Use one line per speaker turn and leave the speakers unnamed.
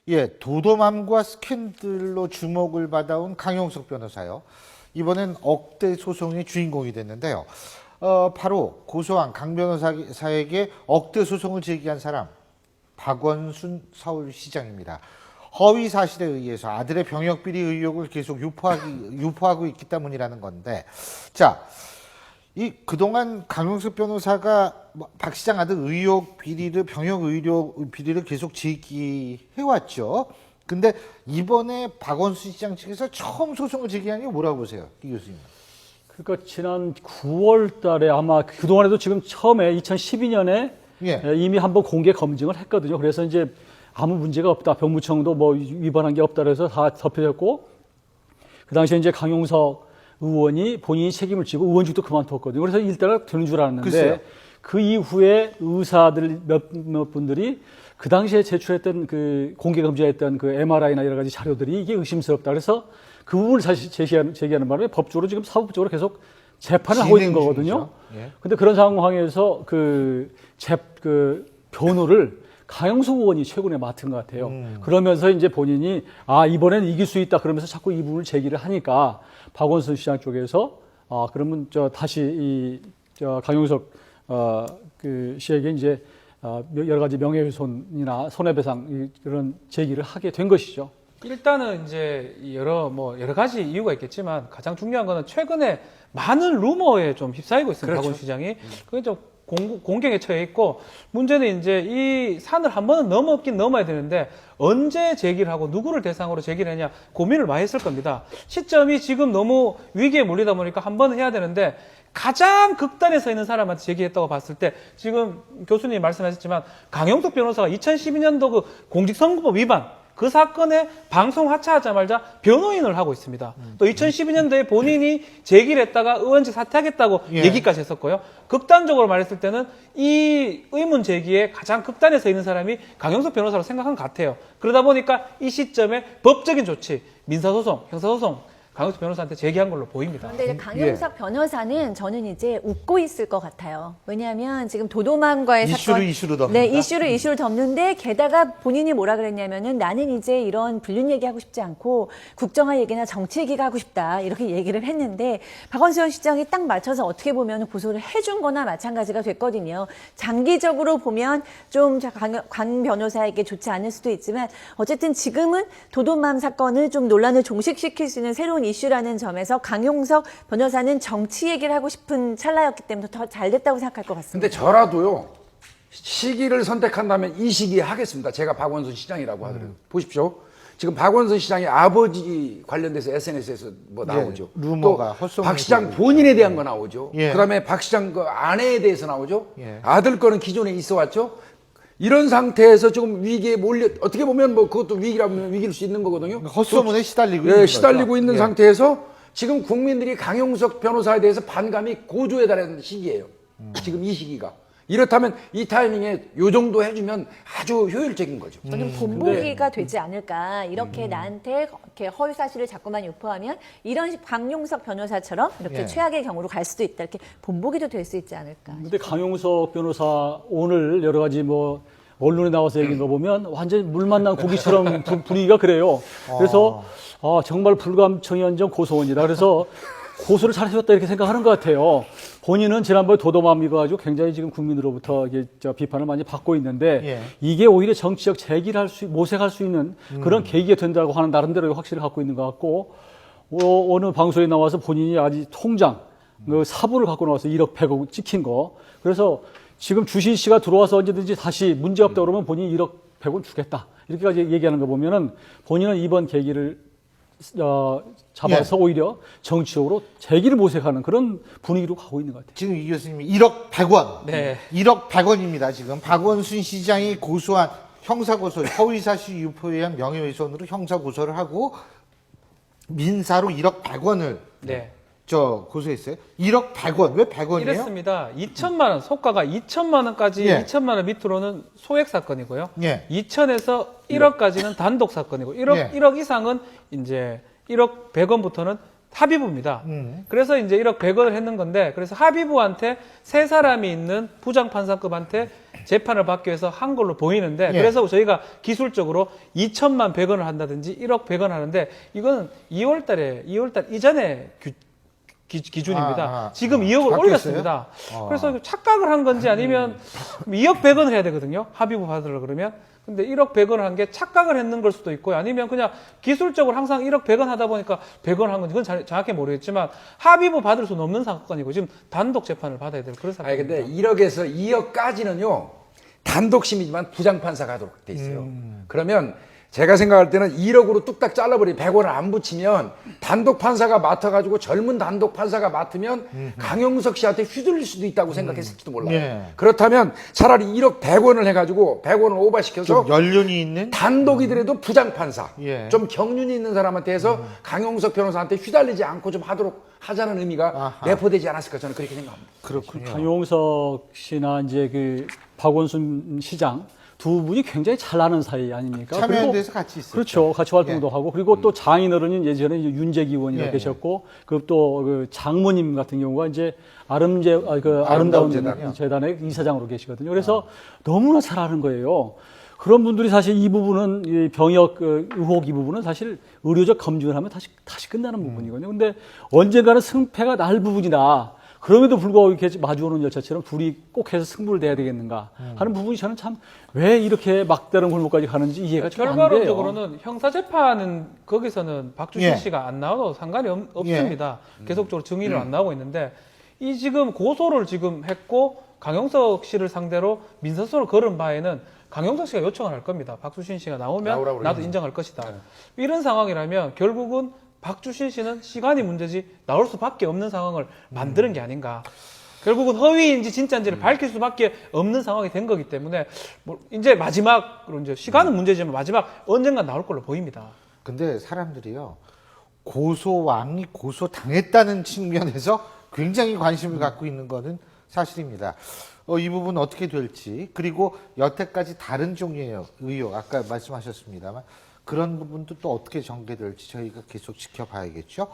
예, 도도맘과 스캔들로 주목을 받아온 강용석 변호사요. 이번엔 억대 소송의 주인공이 됐는데요. 바로 고소한 강 변호사에게 억대 소송을 제기한 사람, 박원순 서울시장입니다. 허위 사실에 의해서 아들의 병역 비리 의혹을 계속 유포하고 있기 때문이라는 건데, 자, 그동안 강용석 변호사가 박 시장 아들 병역 의료 비리를 계속 제기해왔죠. 근데 이번에 박원순 시장 측에서 처음 소송을 제기한 게 뭐라고 보세요, 이 교수님?
그러니까 지난 9월 달에 아마 그동안에도 지금 처음에 2012년에 이미 한번 공개 검증을 했거든요. 그래서 이제 아무 문제가 없다. 병무청도 뭐 위반한 게 없다 그래서 다 덮여졌고, 그 당시에 이제 강용석 의원이 본인이 책임을 지고 의원직도 그만뒀거든요. 그래서 일단은 되는 줄 알았는데, 글쎄요. 그 이후에 의사들 몇 분들이 그 당시에 제출했던 그 공개 검증했던 그 MRI나 여러 가지 자료들이 이게 의심스럽다. 그래서 그 부분을 다시 제기하는 바람에 법적으로 지금 사법적으로 계속 재판을 하고 있는 거거든요. 근데 그런 상황에서 그 변호를 강용석 의원이 최근에 맡은 것 같아요. 그러면서 이제 본인이 이번엔 이길 수 있다 그러면서 자꾸 이 부분을 제기를 하니까 박원순 시장 쪽에서 그러면 다시 강용석 씨에게 이제 여러 가지 명예훼손이나 손해배상 이런 제기를 하게 된 것이죠.
일단은 이제 여러 가지 이유가 있겠지만 가장 중요한 거는 최근에 많은 루머에 좀 휩싸이고 있습니다.
그렇죠.
박원순 시장이. 그게 좀 공경에 처해 있고, 문제는 이제 이 산을 한 번은 넘었긴 넘어야 되는데 언제 제기를 하고 누구를 대상으로 제기를 하냐 고민을 많이 했을 겁니다. 시점이 지금 너무 위기에 몰리다 보니까 한 번은 해야 되는데, 가장 극단에 서 있는 사람한테 제기했다고 봤을 때 지금 교수님이 말씀하셨지만 강용석 변호사가 2012년도 그 공직선거법 위반 그 사건에 방송 하차하자마자 변호인을 하고 있습니다. 또 2012년도에 본인이 제기를 했다가 의원직 사퇴하겠다고 얘기까지 했었고요. 극단적으로 말했을 때는 이 의문 제기에 가장 극단에 서 있는 사람이 강용석 변호사로 생각한 것 같아요. 그러다 보니까 이 시점에 법적인 조치, 민사소송, 형사소송 강용석 변호사한테 제기한 걸로 보입니다.
그런데 강용석 변호사는 저는 이제 웃고 있을 것 같아요. 왜냐하면 지금 도도맘과의 사건,
이슈를 덮는다.
네, 이슈를 덮는데, 게다가 본인이 뭐라 그랬냐면은 나는 이제 이런 불륜 얘기하고 싶지 않고 국정화 얘기나 정치 얘기가 하고 싶다 이렇게 얘기를 했는데, 박원순 시장이 딱 맞춰서 어떻게 보면 고소를 해준 거나 마찬가지가 됐거든요. 장기적으로 보면 좀 강 변호사에게 좋지 않을 수도 있지만 어쨌든 지금은 도도맘 사건을 좀 논란을 종식시킬 수 있는 새로운 이슈라는 점에서 강용석 변호사는 정치 얘기를 하고 싶은 찰나였기 때문에 더 잘 됐다고 생각할 것 같습니다.
근데 저라도요, 시기를 선택한다면 이 시기에 하겠습니다. 제가 박원순 시장이라고 하더라도. 보십시오. 지금 박원순 시장의 아버지 관련돼서 SNS에서 뭐 나오죠.
루머가
또 박 시장 본인에 대한 거 나오죠. 그다음에 박 시장 그 아내에 대해서 나오죠. 아들 거는 기존에 있어 왔죠. 이런 상태에서 지금 위기에 어떻게 보면 뭐 그것도 위기라면 위기일 수 있는 거거든요.
헛소문에 시달리고
있는 상태에서 지금 국민들이 강용석 변호사에 대해서 반감이 고조에 달하는 시기예요. 지금 이 시기가. 이렇다면 이 타이밍에 요 정도 해주면 아주 효율적인 거죠.
저는 본보기가 되지 않을까. 이렇게 나한테 이렇게 허위 사실을 자꾸만 유포하면 이런 강용석 변호사처럼 이렇게 최악의 경우로 갈 수도 있다. 이렇게 본보기도 될 수 있지 않을까.
근데 강용석 변호사 오늘 여러 가지 뭐 언론에 나와서 얘기한 거 보면 완전 물 만난 고기처럼 분위기가 그래요. 그래서 정말 불감청이한정 고소원이다. 그래서 고소를 잘하셨다 이렇게 생각하는 것 같아요. 본인은 지난번에 도도맘이가 가지고 굉장히 지금 국민으로부터 이게 비판을 많이 받고 있는데 이게 오히려 정치적 제기를 모색할 수 있는 그런 계기가 된다고 하는 나름대로 확신을 갖고 있는 것 같고, 어느 방송에 나와서 본인이 아직 통장 그 사부를 갖고 나와서 1억 100억 찍힌 거. 그래서 지금 주신 씨가 들어와서 언제든지 다시 문제 없다 그러면 본인이 1억 100원 주겠다 이렇게까지 얘기하는 거 보면은 본인은 이번 계기를 잡아서 오히려 정치적으로 재기를 모색하는 그런 분위기로 가고 있는 것 같아요.
지금 이 교수님이 1억 100원.
네.
1억 100원입니다. 지금 박원순 시장이 고소한 형사고소, 허위사실 유포에 의한 명예훼손으로 형사고소를 하고 민사로 1억 100원을 고소했어요. 1억 100원. 왜 100원이에요?
이랬습니다. 2천만 원, 소가가 2천만 원까지 2천만 원 밑으로는 소액 사건이고요. 2천에서 1억까지는 단독 사건이고 1억 이상은 이제 1억 100원부터는 합의부입니다. 그래서 이제 1억 100원을 했는 건데, 그래서 합의부한테 세 사람이 있는 부장판사급한테 재판을 받기 위해서 한 걸로 보이는데
예.
그래서 저희가 기술적으로 2천만 100원을 한다든지 1억 100원 하는데 이건 2월달 이전에 기준입니다. 지금 2억을
바뀌었어요?
올렸습니다. 그래서 착각을 한 건지 아니면 2억 100원을 해야 되거든요. 합의부 받으려 그러면. 근데 1억 100원을 한 게 착각을 했는 걸 수도 있고요. 아니면 그냥 기술적으로 항상 1억 100원 하다 보니까 100원 한 건지 그건 정확히 모르겠지만 합의부 받을 수는 없는 사건이고 지금 단독 재판을 받아야 될 그런
아니
사건입니다.
근데 1억에서 2억까지는요 단독심이지만 부장판사가 하도록 돼 있어요. 그러면 제가 생각할 때는 1억으로 뚝딱 잘라버리 100원을 안 붙이면 단독 판사가 맡아가지고 젊은 단독 판사가 맡으면 강용석 씨한테 휘둘릴 수도 있다고 생각했을지도 몰라요.
예.
그렇다면 차라리 1억 100원을 해가지고 100원을 오버시켜서
좀 연륜이 있는
단독이더라도 부장판사,
예.
좀 경륜이 있는 사람한테 해서 강용석 변호사한테 휘달리지 않고 좀 하도록 하자는 의미가
아하.
내포되지 않았을까 저는 그렇게 생각합니다.
그렇군요.
강용석 씨나 이제 그 박원순 시장 두 분이 굉장히 잘 아는 사이 아닙니까?
참여연대에서 같이 있었죠.
그렇죠. 같이 활동도 하고 그리고 또 장인어른이 예전에 이제 윤재기 의원이라
예.
계셨고 그 또 그 장모님 같은 경우가 이제 아름다운
재단이요.
재단의 이사장으로 계시거든요. 그래서 너무나 잘 아는 거예요. 그런 분들이 사실 이 부분은 이 병역 의혹 이 부분은 사실 의료적 검증을 하면 다시 끝나는 부분이거든요. 근데 언젠가는 승패가 날 부분이다. 그럼에도 불구하고 이렇게 마주오는 열차처럼 둘이 꼭 해서 승부를 내야 되겠는가 하는 부분이 저는 참 왜 이렇게 막다른 골목까지 가는지 이해가 좀 안 돼요.
결과론적으로는 형사재판은 거기서는 박주신
예.
씨가 안 나와도 상관이 없습니다. 계속적으로 증인으로 안 나오고 있는데 이 지금 고소를 지금 했고 강용석 씨를 상대로 민사소를 걸은 바에는 강용석 씨가 요청을 할 겁니다. 박주신 씨가 나오면
나오라고
나도
그러죠.
인정할 것이다. 이런 상황이라면 결국은 박주신 씨는 시간이 문제지 나올 수밖에 없는 상황을 만드는 게 아닌가. 결국은 허위인지 진짜인지를 밝힐 수밖에 없는 상황이 된 거기 때문에 뭐 이제 마지막으로 이제 시간은 문제지만 마지막 언젠가 나올 걸로 보입니다.
근데 사람들이요 고소왕이 고소당했다는 측면에서 굉장히 관심을 갖고 있는 거는 사실입니다. 이 부분 어떻게 될지 그리고 여태까지 다른 종류의 의혹 아까 말씀하셨습니다만 그런 부분도 또 어떻게 전개될지 저희가 계속 지켜봐야겠죠.